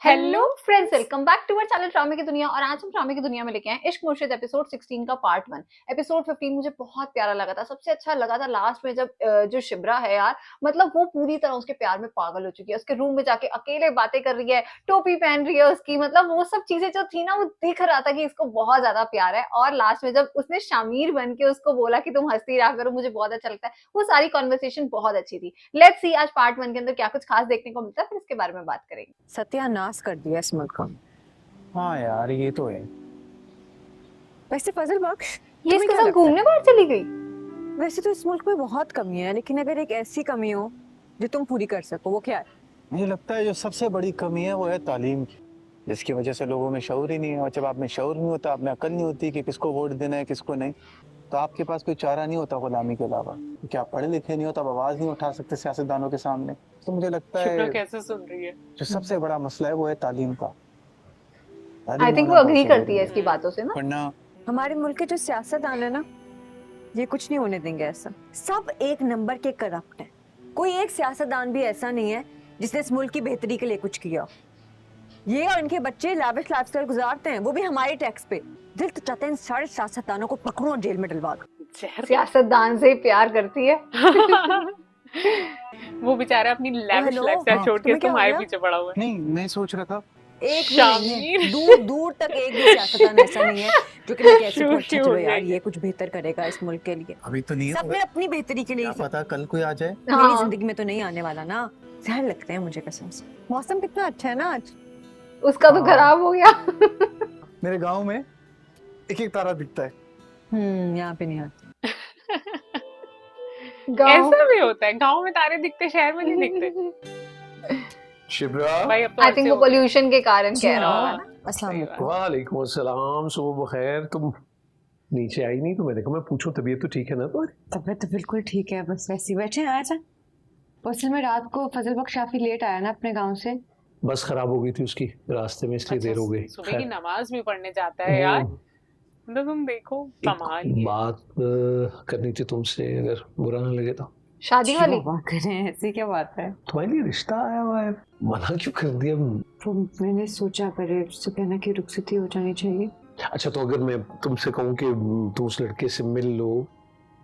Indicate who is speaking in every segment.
Speaker 1: Hello friends, welcome back to our channel ड्रामे की दुनिया। और आज हम ड्रामे की दुनिया में लेके आए इश्क मुर्शिद एपिसोड 16 का पार्ट 1। एपिसोड 15 मुझे बहुत प्यारा लगा था। सबसे अच्छा लगा था लास्ट में जब जो शिब्रा है यार, मतलब वो पूरी तरह उसके प्यार में पागल हो चुकी है। उसके रूम में जाके अकेले बातें कर रही है, टोपी पहन रही है उसकी, मतलब वो सब चीजें जो थी ना, वो दिख रहा था कि इसको बहुत ज्यादा प्यार है। और लास्ट में जब उसने शामिर बन के उसको बोला कि तुम हंसती रहा करो, मुझे बहुत अच्छा लगता है। वो सारी कॉन्वर्सेशन बहुत अच्छी थी। लेट्स सी आज पार्ट 1 के अंदर क्या कुछ खास देखने को मिलता है, फिर इसके बारे में बात करेंगे।
Speaker 2: सत्यानाश कर दिया इस मुल्क का।
Speaker 3: हाँ यार, ये तो है।
Speaker 2: वैसे फजल बख्श,
Speaker 1: ये इसके साथ घूमने बाहर चली गई।
Speaker 2: वैसे तो इस मुल्क में बहुत कमी है, लेकिन अगर एक ऐसी कमी हो जो तुम पूरी कर सको, वो क्या है?
Speaker 3: मुझे लगता है जो सबसे बड़ी कमी है वो है तालीम की, जिसकी वजह से लोगों में शऊर ही नहीं है। और जब आप में शऊर नहीं होता, आप में अकल नहीं होती कि किसको वोट देना है किसको नहीं, तो आपके पास कोई चारा नहीं होता गुलामी के अलावा। क्योंकि आप पढ़े लिखे नहीं हो तो आप आवाज नहीं उठा सकते सियासतदानों के सामने। तो मुझे लगता है
Speaker 4: कैसे सुन रही है?
Speaker 3: जो सबसे बड़ा मसला है वो है तालीम का।
Speaker 1: आई थिंक वो अग्री करती है इसकी बातों से ना।
Speaker 3: वरना
Speaker 2: हमारे मुल्क के जो सियासतदान है ना, ये कुछ नहीं होने देंगे ऐसा। सब एक नंबर के करप्ट हैं। कोई एक सियासतदान भी ऐसा नहीं है जिसने इस मुल्क की बेहतरी के लिए कुछ किया। ये और इनके बच्चे लाविश लाइफस्टाइल गुजारते हैं, वो भी हमारे टैक्स पे। दिल तो चाहते हैं इन सारे सियासतदानों को पकड़ो और जेल में डलवा दो।
Speaker 1: सियासतदान से प्यार करती है।
Speaker 4: वो बेचारा अपनी लैविश लाइफस्टाइल छोड़ के तुम्हारे पीछे पड़ा हुआ है।
Speaker 3: नहीं, मैं सोच रहा था
Speaker 2: एक भी नहीं है, दूर दूर तक एक भी सियासतदान ऐसा नहीं है जो कि मैं कैसे अच्छा चलो यार ये कुछ बेहतर करेगा इस मुल्क के लिए।
Speaker 3: अभी तो नहीं है,
Speaker 2: सबने अपनी बेहतरी के लिए
Speaker 3: क्या पता कल कोई आ जाए।
Speaker 2: मेरी जिंदगी में तो नहीं आने वाला ना। जहर लगते हैं मुझे कसम से। मौसम कितना अच्छा है ना आज।
Speaker 1: उसका तो खराब हो गया।
Speaker 3: मेरे गांव में एक एक तारा दिखता है।
Speaker 2: यहाँ पे नहीं आता।
Speaker 4: ऐसा भी होता है, गांव में तारे दिखते, शहर में नहीं दिखते।
Speaker 3: शिब्रा
Speaker 4: भाई अब तो
Speaker 1: आई थिंक वो पोल्यूशन के कारण कह रहा होगा ना।
Speaker 2: अस्सलाम वालेकुम।
Speaker 5: वालेकुम अस्सलाम, सुबह बखैर। तुम नीचे आई नहीं तो मैंने कहा मैं पूछूं तबीयत तो ठीक है ना तुम्हारी?
Speaker 6: तबीयत तो बिल्कुल ठीक है, बस वैसे ही बैठे हैं। आजा। असल में रात को फजल बख्श काफी लेट आया ना अपने गांव से।
Speaker 5: बस खराब हो गई थी उसकी रास्ते में, इसलिए देर हो गई।
Speaker 4: सुबह की नमाज भी पढ़ने जाता है यार। तो तुम देखो कमाल ही है।
Speaker 5: बात करनी थी तुमसे, अगर बुरा ना लगे तो।
Speaker 1: शादी वाली
Speaker 6: बात कर रहे हैं, ऐसी क्या बात है?
Speaker 5: तुम्हारे लिए रिश्ता आया हुआ है, मना क्यों कर दिया?
Speaker 6: तो मैंने सोचा करे सुकैना की रुखसती हो जानी चाहिए।
Speaker 5: अच्छा, तो अगर मैं तुमसे कहूँ कि तुम उस लड़के से मिल लो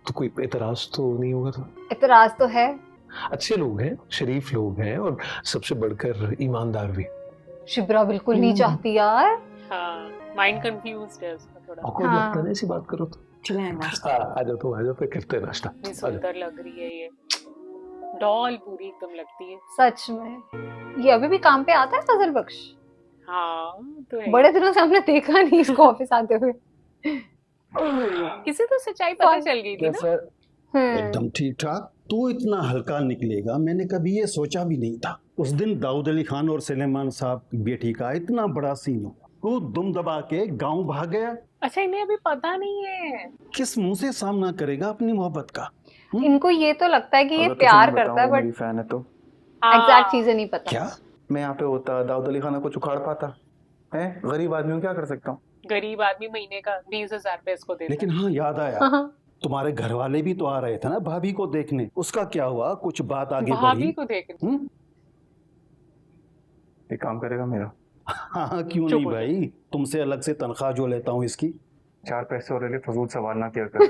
Speaker 5: तो कोई एतराज तो नहीं होगा? तो
Speaker 1: इतराज तो है।
Speaker 5: अच्छे लोग हैं, शरीफ लोग हैं, और सबसे बढ़कर ईमानदार भी।
Speaker 1: शिब्रा बिल्कुल नहीं चाहती यार।
Speaker 4: हाँ, माइंड कंफ्यूज्ड है उसका थोड़ा।
Speaker 5: आपको लगता है ना ऐसी बात करो तो?
Speaker 6: चले नाश्ता।
Speaker 5: आ जाओ तुम, आ जाओ, फिर करते हैं नाश्ता।
Speaker 4: इतनी सुंदर लग रही है ये, डॉल पूरी एकदम लगती है।
Speaker 1: सच में ये अभी भी काम पे आता है फजल बख्श?
Speaker 4: हाँ तो है।
Speaker 1: बड़े दिनों से हमने देखा नहीं इसको ऑफिस आते हुए।
Speaker 4: किसी तो सच्चाई पता चल गई थी ना।
Speaker 7: एकदम ठीक ठाक। तू इतना हल्का निकलेगा मैंने कभी ये सोचा भी नहीं था। उस दिन दाऊद अली खान और सुलेमान साहब की बेटी का इतना बड़ा सीन हो, तू दुम दबा के गांव भाग गया।
Speaker 4: अच्छा, इन्हें अभी पता नहीं है।
Speaker 7: किस मुंह से सामना करेगा अपनी मोहब्बत का?
Speaker 1: इनको ये तो लगता है कि ये प्यार करता है, बट
Speaker 3: फैन है तो
Speaker 1: एग्जैक्ट चीजें नहीं पता।
Speaker 7: क्या
Speaker 3: मैं यहाँ पे होता दाऊद अली खान को उखाड़ पाता है? गरीब आदमी हूँ, क्या कर सकता हूँ?
Speaker 4: गरीब आदमी महीने का 20,000 रुपए इसको देता है।
Speaker 7: लेकिन हाँ, याद आया तुम्हारे घर वाले भी तो आ रहे थे ना भाभी को देखने। उसका क्या हुआ? कुछ बात आगे
Speaker 4: भाभी
Speaker 7: बढ़ी?
Speaker 4: को देख
Speaker 3: एक काम करेगा मेरा?
Speaker 7: हाँ, क्यों नहीं भाई, तुमसे अलग से तनख्वाह जो लेता हूँ इसकी।
Speaker 3: 4 पैसे और ले, फजूल सवाल ना किया कर।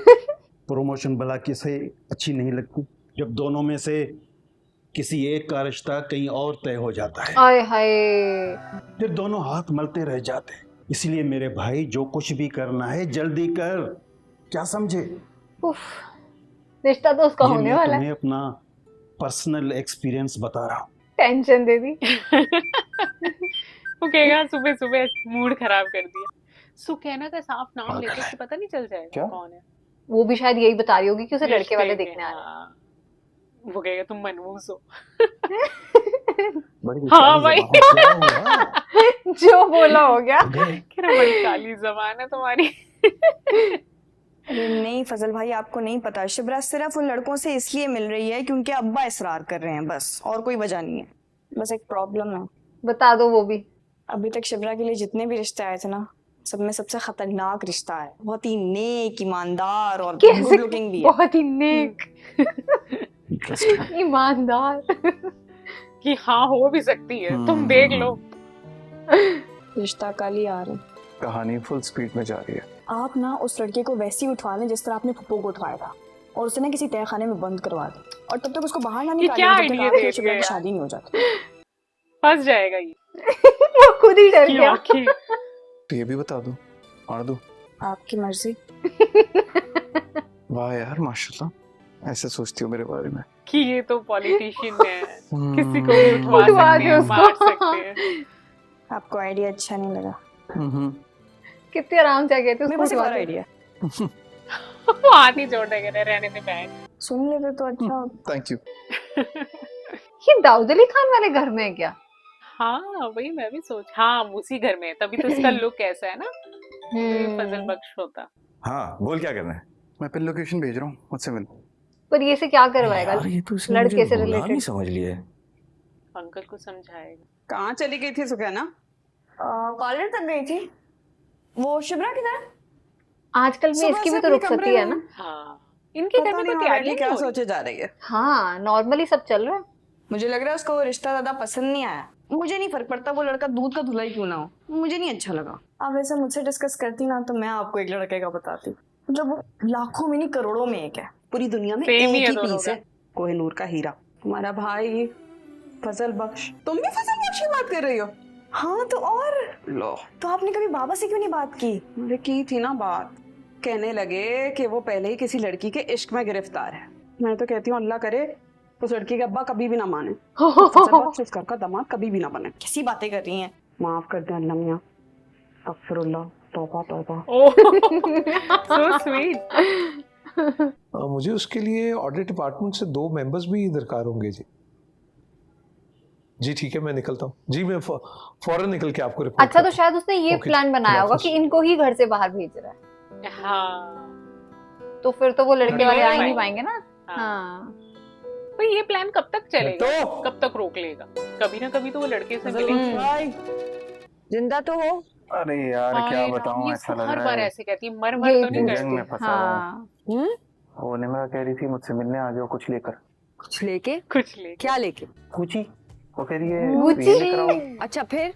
Speaker 7: प्रमोशन भला किसे अच्छी नहीं लगती जब दोनों में से किसी एक का रिश्ता कहीं और तय हो जाता है,
Speaker 1: आय हाय।
Speaker 7: फिर दोनों हाथ मलते रह जाते हैं। इसलिए मेरे भाई, जो कुछ भी करना है जल्दी कर, क्या समझे?
Speaker 1: उफ, रिश्ता तो उसका होने
Speaker 7: मैं
Speaker 1: वाला है।
Speaker 7: तुम्हें अपना पर्सनल एक्सपीरियंस बता रहा हूँ।
Speaker 1: टेंशन दे दी।
Speaker 4: वो कहेगा सुबह सुबह मूड खराब कर दिया। सुकैना का साफ नाम लेते उससे पता नहीं चल जाएगा
Speaker 3: क्या?
Speaker 4: कौन है।
Speaker 1: वो भी शायद यही बता रही होगी कि उसे लड़के वाले
Speaker 4: रिश्ते
Speaker 1: देखने
Speaker 4: के,
Speaker 1: आ रहे हैं।
Speaker 4: हाँ। वो कहेगा तुम मनहूस हो।
Speaker 3: बड़ी
Speaker 4: हाँ भाई।
Speaker 7: क्या हुआ?
Speaker 1: जो बोला हो गया।
Speaker 4: बड़ी काली जबान है तुम्हारी।
Speaker 8: अरे नहीं फजल भाई, आपको नहीं पता, शिब्रा सिर्फ उन लड़कों से इसलिए मिल रही है क्योंकि अब्बा इसरार कर रहे हैं, बस और कोई वजह नहीं है। बस एक प्रॉब्लम है।
Speaker 1: बता दो वो भी।
Speaker 8: अभी तक शिब्रा के लिए जितने भी रिश्ते आए थे ना, सब में सबसे खतरनाक रिश्ता है। बहुत ही नेक, ईमानदार और गुड लुकिंग भी है।
Speaker 1: बहुत ही नेक, ईमानदार।
Speaker 4: कि हाँ हो भी सकती है, तुम देख लो।
Speaker 8: रिश्ता कल ही आ रहा है।
Speaker 3: कहानी फुल स्पीड में जा रही है।
Speaker 8: आप ना उस लड़के को वैसे ही उठवा लें जिस तरह आपने पप्पू को उठवाया था, और उसे ना किसी तय खाने में बंद करवा दें, और तब तक उसको बाहर ना
Speaker 4: ये
Speaker 8: निकालें
Speaker 4: क्या
Speaker 8: जब तक
Speaker 4: idea
Speaker 8: आपकी
Speaker 4: दे
Speaker 8: और शिप्रा
Speaker 4: दिया
Speaker 8: की
Speaker 4: यार।
Speaker 8: शादी नहीं हो जाती।
Speaker 4: फंस जाएगा ये
Speaker 1: वो खुद ही डर
Speaker 4: की
Speaker 1: गया।
Speaker 4: आंखें।
Speaker 3: तो ये भी बता दो, मार दो।
Speaker 8: आपकी मर्जी।
Speaker 3: वाह यार माशाल्लाह, ऐसे सोचती हो मेरे बारे में।
Speaker 4: कि ये तो पॉलिटिशियन है, किसी को भी उठवा
Speaker 1: उठवा
Speaker 4: सकते
Speaker 1: दे
Speaker 4: हैं,
Speaker 1: उसको।
Speaker 4: मार सकते हैं।
Speaker 8: आपको आइडिया अच्छा नहीं लगा?
Speaker 1: कितने आराम से आ गए थे
Speaker 8: मेरे
Speaker 1: उसको
Speaker 8: पास एक
Speaker 1: उठवा
Speaker 8: और
Speaker 1: के।
Speaker 8: आइडिया।
Speaker 4: वो हाथ ही जोड़ देगा, रहने दे बहन।
Speaker 8: सुन लेते तो अच्छा होता।
Speaker 3: Thank you.
Speaker 1: ये दाऊद अली खान वाले घर में है क्या?
Speaker 4: हाँ वही मैं भी सोच, हाँ उसी घर में है, तभी तो इसका लुक ऐसा है ना, वही फजल बख्श होता।
Speaker 9: हाँ बोल क्या करना है?
Speaker 3: मैं पिन लोकेशन भेज रहा हूँ, मुझसे मिल।
Speaker 1: पर ये से क्या करवाएगा?
Speaker 9: यार ये तो इसने
Speaker 1: लड़के
Speaker 9: मुझे
Speaker 1: से
Speaker 9: गुलाम ही
Speaker 1: रिलेटेड।
Speaker 9: समझ लिया है।
Speaker 4: अंकल को समझाएगा।
Speaker 10: कहाँ चली गई थी सुकैना?
Speaker 8: कॉलेज तक गई थी। वो शिप्रा किधर?
Speaker 1: आजकल में
Speaker 10: सुबह
Speaker 1: इसकी
Speaker 10: से
Speaker 1: भी तो
Speaker 10: अपने
Speaker 1: रुखसती
Speaker 10: कमरे
Speaker 1: है ना।
Speaker 10: में।
Speaker 4: हाँ इनके घर
Speaker 10: पता
Speaker 4: में
Speaker 10: नहीं
Speaker 4: कोई
Speaker 10: हमारे
Speaker 4: तैयारी
Speaker 10: लिए
Speaker 4: नहीं
Speaker 10: क्या
Speaker 4: हो रही।
Speaker 10: सोचे जा रही है।
Speaker 1: हाँ नॉर्मली सब चल रहा है।
Speaker 8: मुझे लग रहा है उसको वो रिश्ता ज्यादा पसंद नहीं आया। मुझे नहीं फर्क पड़ता वो लड़का दूध का धुला ही क्यों ना हो, मुझे नहीं अच्छा लगा। आप ऐसा मुझसे डिस्कस करती ना तो मैं आपको एक लड़के का बताती, मतलब वो लाखों में नहीं करोड़ों में एक है।
Speaker 10: पूरी दुनिया में
Speaker 4: Same ही
Speaker 10: एक
Speaker 4: है
Speaker 10: ही
Speaker 4: दोनों
Speaker 10: पीस
Speaker 4: का।
Speaker 10: है, कोहिनूर का हीरा, तुम्हारा भाई फजल बख्श। तुम भी फजल बख्श की बात कर रही हो?
Speaker 8: हाँ तो और
Speaker 10: लो,
Speaker 8: तो आपने कभी बाबा से क्यों नहीं बात की?
Speaker 10: अरे की थी ना बात, कहने लगे कि वो पहले ही किसी लड़की के इश्क में गिरफ्तार है। मैं तो कहती हूँ अल्लाह करे उस लड़की के अब्बा कभी भी ना माने, फजल बख्श उस घर का दामाद कभी भी ना बने।
Speaker 8: कैसी बातें कर रही हैं?
Speaker 10: माफ कर दे अल्लाह मियां, अस्तगफिरुल्लाह, तौबा तौबा।
Speaker 4: ओह सो स्वीट।
Speaker 5: मुझे उसके लिए ऑडिट डिपार्टमेंट से 2 मेंबर्स भी दरकार होंगे जी। जी ठीक है, मैं निकलता हूँ जी, मैं फौरन निकल के आपको रिपोर्ट
Speaker 1: अच्छा तो
Speaker 5: करता
Speaker 1: शायद उसने ये
Speaker 5: ओके,
Speaker 1: प्लान बनाया होगा
Speaker 5: हाफिज।
Speaker 1: कि इनको ही घर से बाहर भेज रहा है,
Speaker 4: हाँ
Speaker 1: तो फिर तो वो लड़के
Speaker 4: लड़के
Speaker 1: वाले आ ही
Speaker 4: नहीं
Speaker 1: नहीं पाएंगे ना।
Speaker 4: हाँ।
Speaker 1: हाँ
Speaker 4: तो ये प्लान कब तक चलेगा,
Speaker 5: तो-
Speaker 4: कब तक रोक लेगा? कभी ना कभी तो वो लड़के से
Speaker 10: फजल
Speaker 4: मिलेंगे।
Speaker 10: बख्श भाई,
Speaker 2: जिंदा तो हो।
Speaker 3: अरे यार क्या
Speaker 4: हाय
Speaker 3: बताऊं,
Speaker 4: राम, ये
Speaker 3: ऐसा लग
Speaker 4: हर
Speaker 3: रहा
Speaker 4: बार
Speaker 3: है
Speaker 4: ऐसे कहती है, मर मर
Speaker 1: यही
Speaker 4: तो नहीं
Speaker 3: जंग
Speaker 4: करती।
Speaker 3: में फंसा हुआ हूँ।
Speaker 1: हाँ
Speaker 2: हम्म,
Speaker 3: वो निम्रा कह रही थी मुझसे मिलने आ जाओ कुछ लेकर।
Speaker 2: कुछ लेके?
Speaker 4: कुछ ले
Speaker 2: क्या लेके?
Speaker 3: गुची, वो कह रही है
Speaker 1: गुची।
Speaker 3: ये लेकर आओ।
Speaker 2: अच्छा फिर?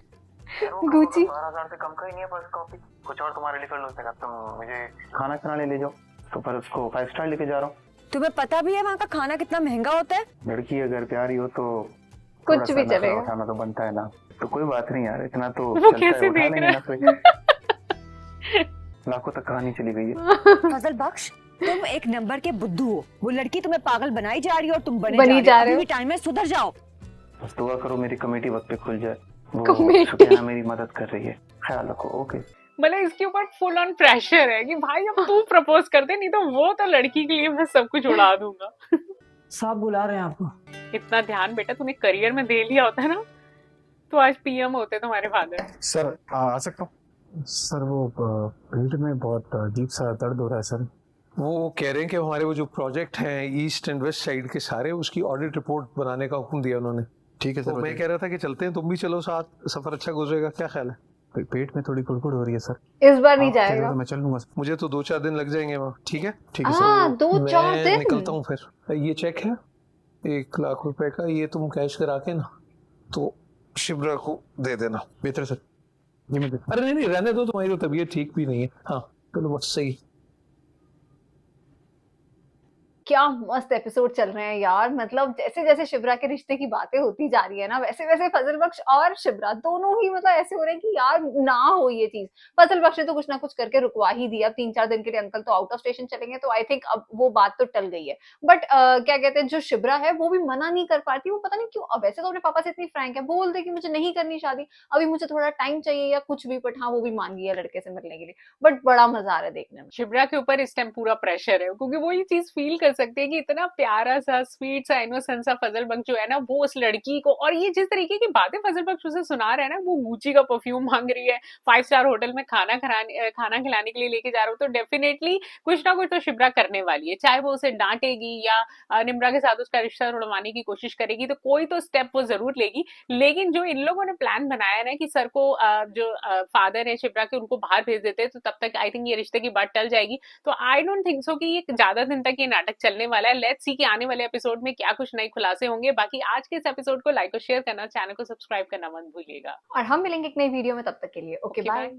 Speaker 1: गुची।
Speaker 3: 12,000 से कम का ही नहीं है बस कॉपी, कुछ और तुम्हारे लिए कर लो। सका तुम मुझे खाना खिलाने ले जाओ, तो पर उसको 5 स्टार लेके जा रहा हूँ।
Speaker 2: तुम्हें पता भी है वहाँ का खाना कितना महंगा होता है?
Speaker 3: लड़की अगर प्यारी हो तो
Speaker 1: कुछ
Speaker 3: थोड़ा सा
Speaker 1: भी
Speaker 3: नखरा
Speaker 1: चलेगा।
Speaker 3: उठाना तो बनता है ना। तो कोई बात नहीं यार, इतना तो
Speaker 4: वो
Speaker 3: चलता
Speaker 4: कैसे
Speaker 3: है, उठा
Speaker 4: देख
Speaker 3: लेंगे
Speaker 4: रहा
Speaker 3: ना कोई। लाखों तक कहानी चली गई है।
Speaker 2: फजल बख्श, तुम एक नंबर के बुद्धू हो। वो लड़की तुम्हें पागल बनाई जा रही है और तुम
Speaker 1: बनी
Speaker 2: बनी
Speaker 1: जा
Speaker 2: जा
Speaker 1: रहे
Speaker 2: रहे
Speaker 1: हो।
Speaker 2: हो। टाइम में सुधर जाओ।
Speaker 3: बस दुआ करो मेरी कमेटी वक्त पे खुल जाए। वो
Speaker 1: कमेटी।
Speaker 3: सुकैना मेरी मदद कर रही है, ख्याल रखो। ओके
Speaker 4: मतलब इसके ऊपर फुल ऑन प्रेशर है कि भाई अब तू प्रपोज कर दे, नहीं तो वो तो लड़की के लिए मैं सब कुछ उड़ा दूंगा।
Speaker 10: साहब बुला रहे हैं आपको।
Speaker 4: इतना ध्यान बेटा तूने करियर में दे लिया होता ना तो आज पीएम होते तुम्हारे फादर।
Speaker 3: सर आ सकता हूँ? सर वो पेट में बहुत अजीब सा दर्द हो रहा है सर।
Speaker 5: वो कह रहे हैं कि हमारे वो जो प्रोजेक्ट हैं ईस्ट एंड वेस्ट साइड के सारे, उसकी ऑडिट रिपोर्ट बनाने का हुक्म दिया उन्होंने।
Speaker 3: ठीक है
Speaker 5: तो
Speaker 3: सर,
Speaker 5: मैं कह रहा था कि चलते हैं, तुम भी चलो साथ, सफर अच्छा गुजरेगा। क्या ख्याल है?
Speaker 3: पेट में थोड़ी कुड़कुड़ हो रही है सर।
Speaker 1: इस बार नहीं
Speaker 3: आप कह रहे हो
Speaker 1: जाएगा।
Speaker 3: तो मैं चल लूंगा।
Speaker 5: मुझे तो 2-4 दिन लग जाएंगे वहाँ। ठीक है
Speaker 3: ठीक है
Speaker 1: हाँ 2-4
Speaker 5: मैं
Speaker 1: दिन।
Speaker 5: निकलता हूँ फिर। ये चेक है 1 लाख रुपए का, ये तुम कैश करा के ना तो शिब्रा को दे देना।
Speaker 3: बेहतर सर, ये मैं
Speaker 5: अरे नहीं नहीं रहने दो, तुम्हारी तो तबीयत ठीक भी नहीं है। हाँ चलो बस सही।
Speaker 1: क्या मस्त एपिसोड चल रहे हैं यार, मतलब जैसे जैसे शिब्रा के रिश्ते की बातें होती जा रही है ना, वैसे वैसे फजल बख्श और शिब्रा दोनों ही मतलब ऐसे हो रहे हैं कि यार ना हो ये चीज। फजल बख्श ने तो कुछ ना कुछ करके रुकवा ही दिया। अब 3-4 दिन के लिए अंकल तो आउट ऑफ स्टेशन चलेंगे, तो आई थिंक अब वो बात तो टल गई है। बट क्या कहते हैं, जो शिब्रा है वो भी मना नहीं कर पाती। वो पता नहीं क्यों, अब वैसे तो अपने पापा से इतनी फ्रैंक है, बोल दे कि मुझे नहीं करनी शादी, अभी मुझे थोड़ा टाइम चाहिए या कुछ भी, बट हाँ वो भी मान गई है लड़के से मिलने के लिए। बट बड़ा मजा आ रहा है देखने में।
Speaker 4: शिब्रा के ऊपर इस टाइम पूरा प्रेशर है क्योंकि वो ये चीज फील कर सकती है कि इतना प्यारा सा स्वीट सा इनोसेंट सा फजल बख्श जो है ना, वो उस लड़की को, और ये जिस तरीके की बातें फजल बख्श उसे सुना रहा है ना, वो गुची का परफ्यूम मांग रही है, 5 स्टार होटल में खाना खिलाने के लिए लेके जा रहा हो, तो डेफिनेटली कुछ ना कुछ तो शिब्रा करने वाली है। चाहे वो उसे डांटेगी या निम्रा के साथ उसका रिश्ता तोड़वाने की कोशिश करेगी, तो कोई तो स्टेप वो जरूर लेगी। लेकिन जो इन लोगों ने प्लान बनाया ना कि सर को जो फादर है शिब्रा के उनको बाहर भेज देते, तो तब तक आई थिंक ये रिश्ते की बात टल जाएगी। तो आई डोंट थिंक सो कि ये ज्यादा दिन तक ये नाटक चलने वाला है। लेट्स सी कि आने वाले एपिसोड में क्या कुछ नए खुलासे होंगे। बाकी आज के इस एपिसोड को लाइक और शेयर करना, चैनल को सब्सक्राइब करना मत भूलिएगा।
Speaker 1: और हम मिलेंगे एक नई वीडियो में, तब तक के लिए ओके बाय।